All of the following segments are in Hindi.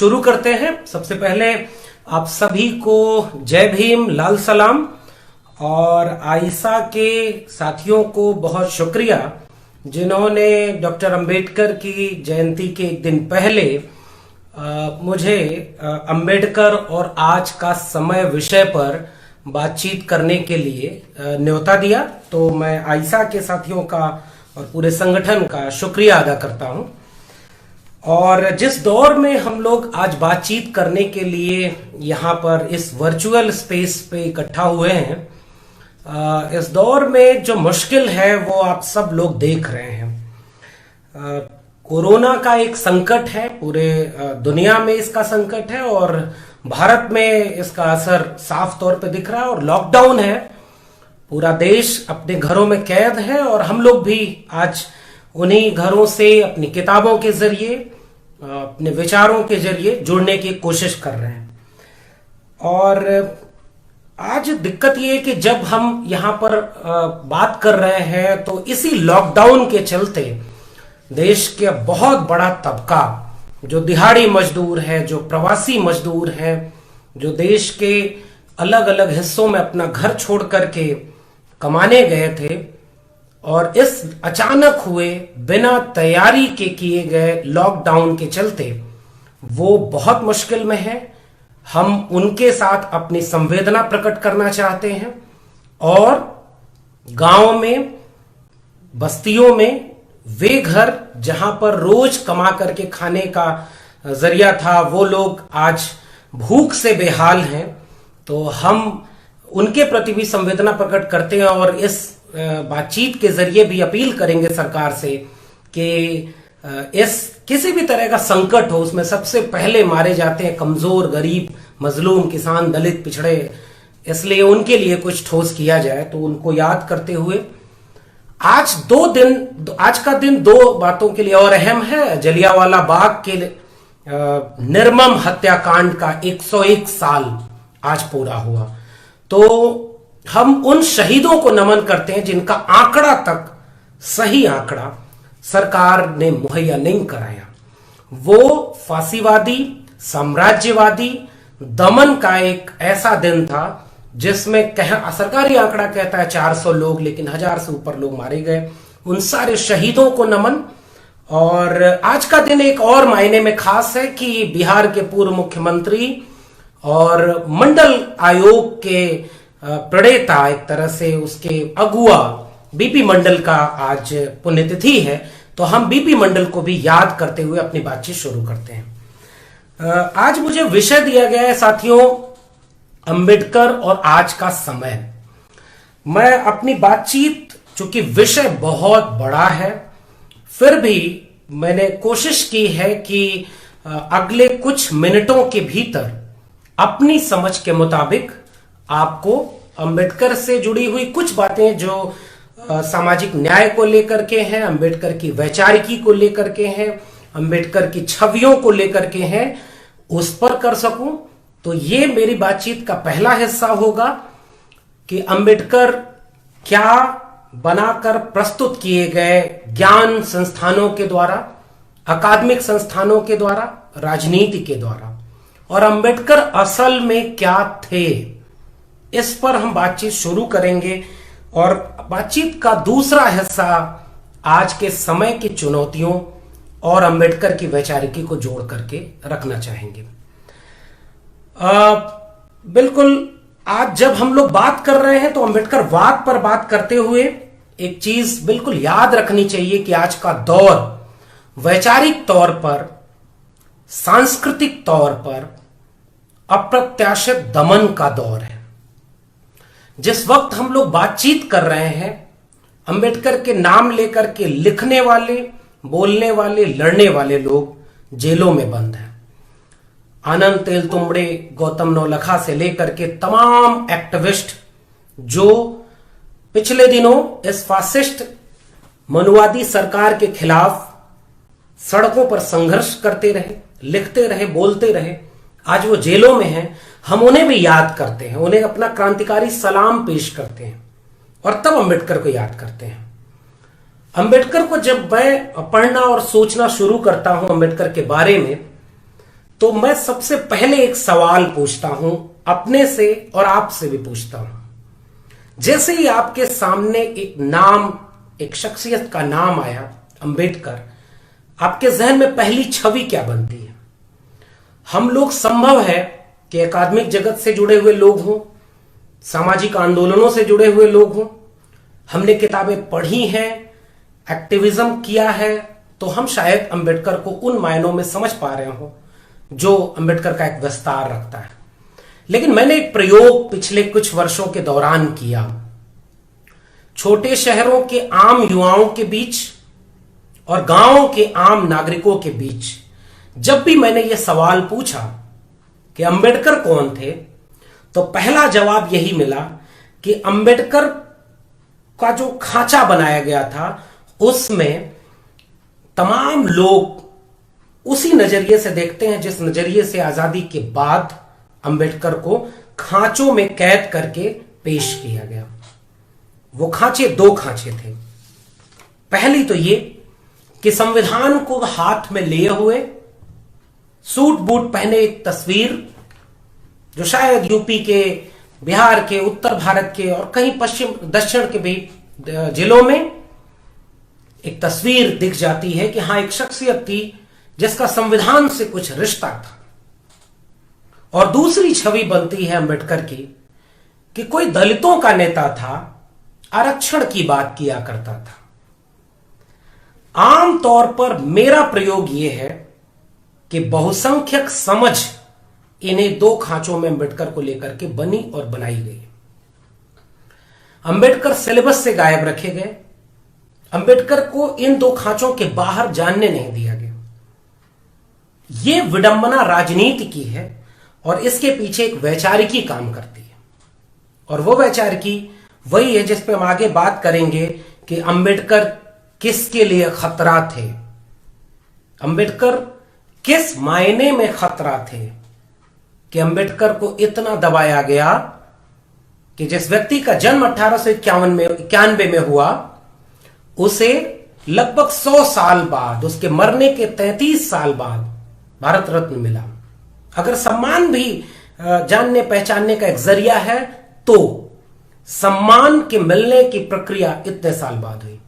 शुरू करते हैं। सबसे पहले आप सभी को जय भीम, लाल सलाम। और आयशा के साथियों को बहुत शुक्रिया जिन्होंने डॉक्टर अंबेडकर की जयंती के एक दिन पहले मुझे अंबेडकर और आज का समय विषय पर बातचीत करने के लिए न्योता दिया। तो मैं आयशा के साथियों का और पूरे संगठन का शुक्रिया अदा करता हूं। और जिस दौर में हम लोग आज बातचीत करने के लिए यहाँ पर इस वर्चुअल स्पेस पे इकट्ठा हुए हैं, इस दौर में जो मुश्किल है वो आप सब लोग देख रहे हैं। कोरोना का एक संकट है, पूरे दुनिया में इसका संकट है और भारत में इसका असर साफ तौर पे दिख रहा है। और लॉकडाउन है, पूरा देश अपने घरों में कैद है और हम लोग भी आज उन्हीं घरों से अपनी किताबों के जरिए, अपने विचारों के जरिए जुड़ने की कोशिश कर रहे हैं। और आज दिक्कत ये है कि जब हम यहाँ पर बात कर रहे हैं तो इसी लॉकडाउन के चलते देश के बहुत बड़ा तबका जो दिहाड़ी मजदूर है, जो प्रवासी मजदूर है, जो देश के अलग अलग हिस्सों में अपना घर छोड़ करके कमाने गए थे और इस अचानक हुए बिना तैयारी के किए गए लॉकडाउन के चलते वो बहुत मुश्किल में है। हम उनके साथ अपनी संवेदना प्रकट करना चाहते हैं और गांव में, बस्तियों में, वे घर जहां पर रोज कमा करके खाने का जरिया था, वो लोग आज भूख से बेहाल हैं। तो हम उनके प्रति भी संवेदना प्रकट करते हैं और इस बातचीत के जरिए भी अपील करेंगे सरकार से कि इस किसी भी तरह का संकट हो उसमें सबसे पहले मारे जाते हैं कमजोर, गरीब, मजलूम, किसान, दलित, पिछड़े, इसलिए उनके लिए कुछ ठोस किया जाए। तो उनको याद करते हुए आज का दिन दो बातों के लिए और अहम है। जलियांवाला बाग के निर्मम हत्याकांड का 101 साल आज पूरा हुआ। तो हम उन शहीदों को नमन करते हैं जिनका आंकड़ा तक, सही आंकड़ा सरकार ने मुहैया नहीं कराया। वो फांसीवादी, साम्राज्यवादी दमन का एक ऐसा दिन था जिसमें सरकारी आंकड़ा कहता है 400 लोग, लेकिन 1000 से ऊपर लोग मारे गए। उन सारे शहीदों को नमन। और आज का दिन एक और मायने में खास है कि बिहार के पूर्व मुख्यमंत्री और मंडल आयोग के प्रणेता, एक तरह से उसके अगुआ बीपी मंडल का आज पुण्यतिथि है। तो हम बीपी मंडल को भी याद करते हुए अपनी बातचीत शुरू करते हैं। आज मुझे विषय दिया गया है साथियों, अंबेडकर और आज का समय। मैं अपनी बातचीत, चूंकि विषय बहुत बड़ा है, फिर भी मैंने कोशिश की है कि अगले कुछ मिनटों के भीतर अपनी समझ के मुताबिक आपको अंबेडकर से जुड़ी हुई कुछ बातें जो सामाजिक न्याय को लेकर के हैं, अंबेडकर की वैचारिकी को लेकर के हैं, अंबेडकर की छवियों को लेकर के हैं, उस पर कर सकूं। तो ये मेरी बातचीत का पहला हिस्सा होगा कि अंबेडकर क्या बनाकर प्रस्तुत किए गए ज्ञान संस्थानों के द्वारा, अकादमिक संस्थानों के द्वारा, राजनीति के द्वारा, और अंबेडकर असल में क्या थे, इस पर हम बातचीत शुरू करेंगे। और बातचीत का दूसरा हिस्सा आज के समय की चुनौतियों और अंबेडकर की वैचारिकी को जोड़ करके रखना चाहेंगे। बिल्कुल, आज जब हम लोग बात कर रहे हैं तो अंबेडकर वाद पर बात करते हुए एक चीज बिल्कुल याद रखनी चाहिए कि आज का दौर वैचारिक तौर पर, सांस्कृतिक तौर पर अप्रत्याशित दमन का दौर है। जिस वक्त हम लोग बातचीत कर रहे हैं, अंबेडकर के नाम लेकर के लिखने वाले, बोलने वाले, लड़ने वाले लोग जेलों में बंद हैं। आनंद तेलतुंबड़े, गौतम नवलखा से लेकर के तमाम एक्टिविस्ट जो पिछले दिनों इस फासिस्ट मनुवादी सरकार के खिलाफ सड़कों पर संघर्ष करते रहे, लिखते रहे, बोलते रहे, आज वो जेलों में हैं। हम उन्हें भी याद करते हैं, उन्हें अपना क्रांतिकारी सलाम पेश करते हैं और तब अंबेडकर को याद करते हैं। अंबेडकर को जब मैं पढ़ना और सोचना शुरू करता हूं अंबेडकर के बारे में, तो मैं सबसे पहले एक सवाल पूछता हूं, अपने से और आपसे भी पूछता हूं। जैसे ही आपके सामने एक नाम, एक शख्सियत का नाम आया, अंबेडकर, आपके जहन में पहली छवि क्या बनती है? हम लोग संभव है कि अकादमिक जगत से जुड़े हुए लोग हों, सामाजिक आंदोलनों से जुड़े हुए लोग हों, हमने किताबें पढ़ी हैं, एक्टिविज्म किया है, तो हम शायद अंबेडकर को उन मायनों में समझ पा रहे हो जो अंबेडकर का एक विस्तार रखता है। लेकिन मैंने एक प्रयोग पिछले कुछ वर्षों के दौरान किया। छोटे शहरों के आम युवाओं के बीच और गांवों के आम नागरिकों के बीच जब भी मैंने यह सवाल पूछा कि अंबेडकर कौन थे, तो पहला जवाब यही मिला कि अंबेडकर का जो खांचा बनाया गया था उसमें तमाम लोग उसी नजरिए से देखते हैं जिस नजरिए से आजादी के बाद अंबेडकर को खांचों में कैद करके पेश किया गया। वो खांचे दो खांचे थे। पहली तो ये कि संविधान को हाथ में लिए हुए, सूट बूट पहने एक तस्वीर, जो शायद यूपी के, बिहार के, उत्तर भारत के और कहीं पश्चिम दक्षिण के भी जिलों में एक तस्वीर दिख जाती है कि हां, एक शख्सियत थी जिसका संविधान से कुछ रिश्ता था। और दूसरी छवि बनती है अंबेडकर की कि कोई दलितों का नेता था, आरक्षण की बात किया करता था। आमतौर पर मेरा प्रयोग यह है कि बहुसंख्यक समझ इन्हें दो खांचों में अंबेडकर को लेकर के बनी और बनाई गई। अंबेडकर सिलेबस से गायब रखे गए। अंबेडकर को इन दो खांचों के बाहर जानने नहीं दिया गया। यह विडंबना राजनीति की है और इसके पीछे एक वैचारिकी काम करती है। और वो वैचारिकी वही है जिस पे हम आगे बात करेंगे कि अंबेडकर किसके लिए खतरा थे, अंबेडकर किस मायने में खतरा थे, कि अंबेडकर को इतना दबाया गया कि जिस व्यक्ति का जन्म 1891 में हुआ, उसे लगभग 100 साल बाद, उसके मरने के 33 साल बाद भारत रत्न मिला। अगर सम्मान भी जानने पहचानने का एक जरिया है, तो सम्मान के मिलने की प्रक्रिया इतने साल बाद हुई।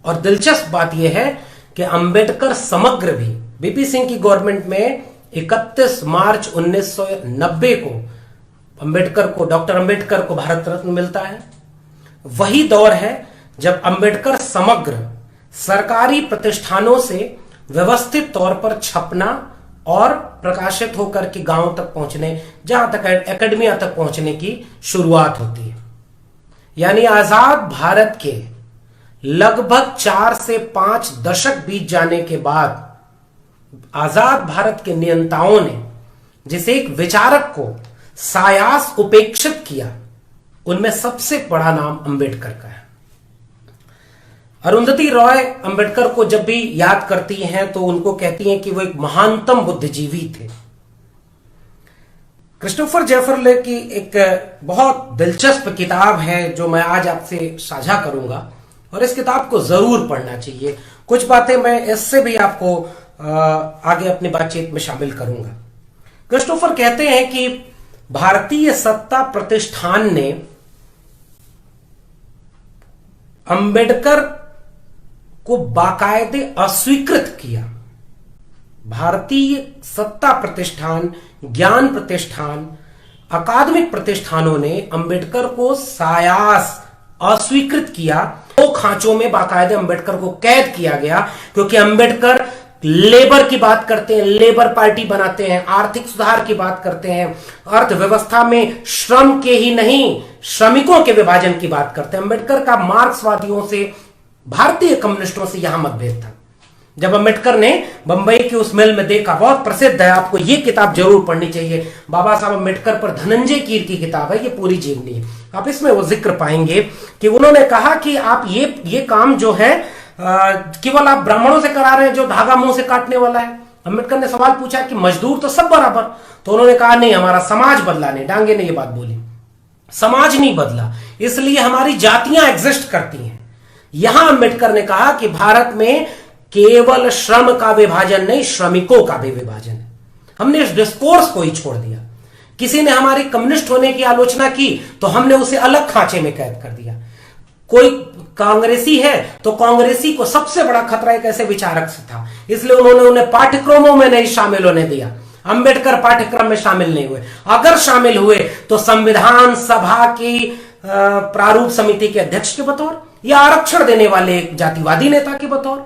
और दिलचस्प बात यह है कि अंबेडकर समग्र भी, बीपी सिंह की गवर्नमेंट में 31 मार्च 1990 को डॉक्टर अंबेडकर को भारत रत्न मिलता है। वही दौर है जब अंबेडकर समग्र सरकारी प्रतिष्ठानों से व्यवस्थित तौर पर छपना और प्रकाशित होकर के गांवों तक पहुंचने, जहां तक एकेडमिया तक पहुंचने की शुरुआत होती है। यानी आजाद भारत के लगभग 4 से 5 दशक बीत जाने के बाद आजाद भारत के नियंताओं ने जिस एक विचारक को सायास उपेक्षित किया, उनमें सबसे बड़ा नाम अंबेडकर का है। अरुंधति रॉय अंबेडकर को जब भी याद करती हैं तो उनको कहती हैं कि वो एक महानतम बुद्धिजीवी थे। क्रिस्टोफर जेफरले की एक बहुत दिलचस्प किताब है जो मैं आज आपसे साझा करूंगा, और इस किताब को जरूर पढ़ना चाहिए। कुछ बातें मैं इससे भी आपको आगे अपनी बातचीत में शामिल करूंगा। क्रिस्टोफर कहते हैं कि भारतीय सत्ता प्रतिष्ठान ने अंबेडकर को बाकायदे अस्वीकृत किया। भारतीय सत्ता प्रतिष्ठान, ज्ञान प्रतिष्ठान, अकादमिक प्रतिष्ठानों ने अंबेडकर को सायास अस्वीकृत किया। दो खांचों में बाकायदे अंबेडकर को कैद किया गया, क्योंकि अंबेडकर लेबर की बात करते हैं, लेबर पार्टी बनाते हैं, आर्थिक सुधार की बात करते हैं, अर्थव्यवस्था में श्रम के ही नहीं श्रमिकों के विभाजन की बात करते हैं। अंबेडकर का मार्क्सवादियों से, भारतीय कम्युनिस्टों से यहां मतभेद था। जब अंबेडकर ने बंबई की उस मिल में देखा, बहुत प्रसिद्ध है, आपको यह किताब जरूर पढ़नी चाहिए, बाबा साहब अंबेडकर पर धनंजय कीर की किताब है, ये पूरी जीवनी है। आप इसमें वो जिक्र पाएंगे कि उन्होंने कहा कि आप ये काम जो है केवल आप ब्राह्मणों से करा रहे हैं जो धागा मुंह से काटने वाला है। अंबेडकर ने सवाल पूछा कि मजदूर तो सब बराबर, तो उन्होंने कहा नहीं, हमारा समाज बदला नहीं। डांगे ने यह बात बोली, समाज नहीं बदला, इसलिए हमारी जातियां एग्जिस्ट करती हैं। यहां अंबेडकर ने कहा कि भारत में केवल श्रम का विभाजन नहीं, श्रमिकों का भी विभाजन है। हमने इस डिस्कोर्स को ही छोड़ दिया। किसी ने हमारे कम्युनिस्ट होने की आलोचना की तो हमने उसे अलग खांचे में कैद कर दिया। कोई कांग्रेसी है तो कांग्रेसी को सबसे बड़ा खतरा एक ऐसे विचारक से था, इसलिए उन्होंने उन्हें पाठ्यक्रमों में नहीं शामिल होने दिया। अंबेडकर पाठ्यक्रम में शामिल नहीं हुए। अगर शामिल हुए तो संविधान सभा की प्रारूप समिति के अध्यक्ष के बतौर या आरक्षण देने वाले एक जातिवादी नेता के बतौर।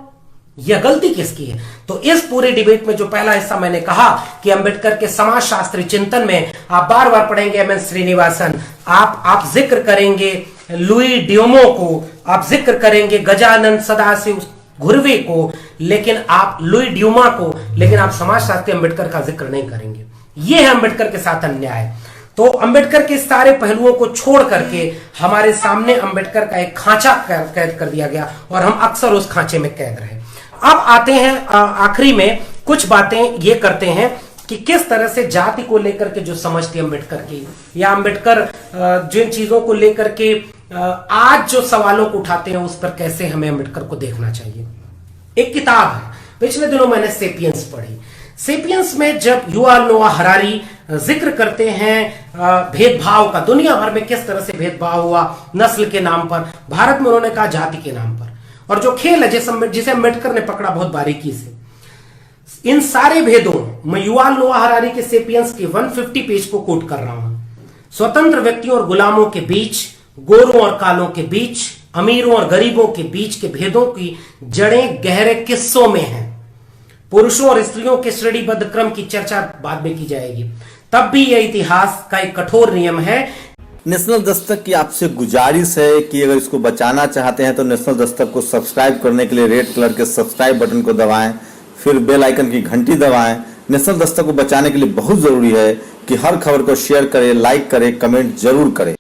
यह गलती किसकी है? तो इस पूरे डिबेट में जो पहला हिस्सा मैंने कहा कि अंबेडकर के समाजशास्त्री चिंतन में आप बार बार पढ़ेंगे एम एन श्रीनिवासन, आप जिक्र करेंगे लुई ड्यूमो को, आप जिक्र करेंगे गजानन सदाशिव घुर्वे को, लेकिन आप लुई ड्यूमा को, लेकिन आप समाजशास्त्री अंबेडकर का जिक्र नहीं करेंगे। यह है अंबेडकर के साथ अन्याय। तो अंबेडकर के सारे पहलुओं को छोड़ करके हमारे सामने अंबेडकर का एक खांचा कैद कर दिया गया और हम अक्सर उस खांचे में कैद रहे। अब आते हैं आखिरी में कुछ बातें ये करते हैं कि किस तरह से जाति को लेकर के जो समझ थी अंबेडकर की, या अंबेडकर जिन चीजों को लेकर के आज जो सवालों को उठाते हैं उस पर कैसे हमें अंबेडकर को देखना चाहिए। एक किताब है, पिछले दिनों मैंने सेपियंस पढ़ी। सेपियंस में जब युval नोआ हरारी जिक्र करते हैं भेदभाव का, दुनिया भर में किस तरह से भेदभाव हुआ नस्ल के नाम पर, भारत में उन्होंने कहा जाति के नाम पर। और जो खेल है जिसे अम्बेडकर ने पकड़ा बहुत बारीकी से, इन सारे भेदों मैं युval नोआ हरारी के सेपियंस के 150 पेज को कोट कर रहा हूं। स्वतंत्र व्यक्तियों और गुलामों के बीच, गोरों और कालों के बीच, अमीरों और गरीबों के बीच के भेदों की जड़ें गहरे किस्सों में हैं। पुरुषों और स्त्रियों के श्रेणीबद्ध क्रम की चर्चा बाद में की जाएगी। तब भी यह इतिहास का एक कठोर नियम है। नेशनल दस्तक की आपसे गुजारिश है कि अगर इसको बचाना चाहते हैं तो नेशनल दस्तक को सब्सक्राइब करने के लिए रेड कलर के सब्सक्राइब बटन को दबाएं, फिर बेल आइकन की घंटी दबाएं। नेशनल दस्तक को बचाने के लिए बहुत जरूरी है कि हर खबर को शेयर करें, लाइक करें, कमेंट जरूर करें।